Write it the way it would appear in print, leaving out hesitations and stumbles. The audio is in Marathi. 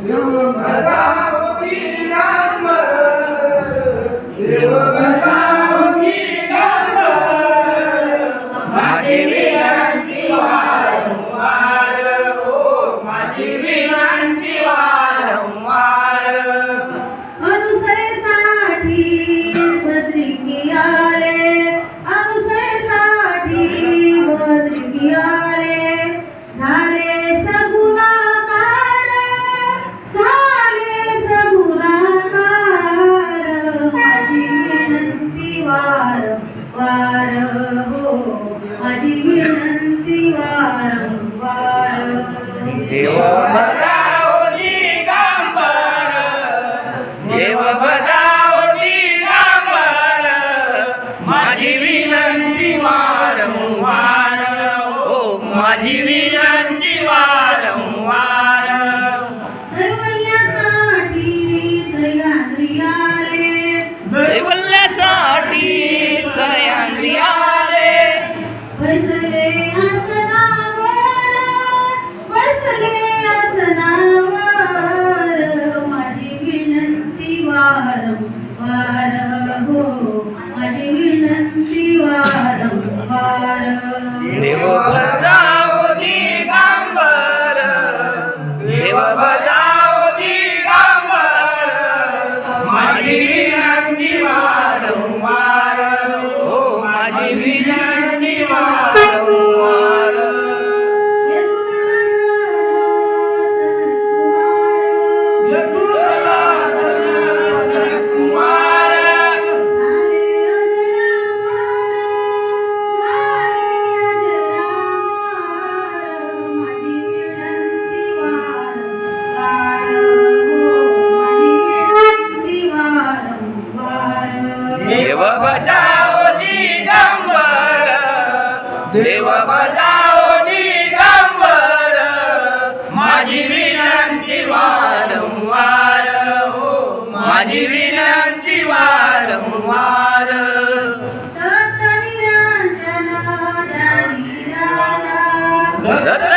बजाओ दिगंबर, देव बजाओ दिगंबर, माझी विनंती वारंवार, हो माझी विनंती वारंवार. अनुसरेसाठी बद्रिकी आले, अनुसरेसाठी बद्रिकी आले, झाले सगुणाकार, झाले सगुणाकार. माझी विनंती वारंवार, हो माझी विनंती वारंवार. देव बजाओ दिगंबर, देव बजाओ दिगंबर, माझी विनंती वारंवार, हो माझी विनंती वारंवार. दैवल्यासाठी सह्याद्री आले, दैवल्यासाठी सह्याद्री आले, बसले आसनावर, बसले आसनावर. माझी विनंती वारंवार, हो माझी विनंती वारंवार. देव बजाओ दिगंबर, देव बजाओ दिगंबर, माझी विनंती वारंवार, हो माझी विनंती वारंवार. सनत कुमार, देव बजाओ दिगंबर, देव बजाओ दिगंबर, माझी विनंती वारंवार, हो माझी विनंती वारंवार. दत्त निरंजन ध्यानी राजा, दत्त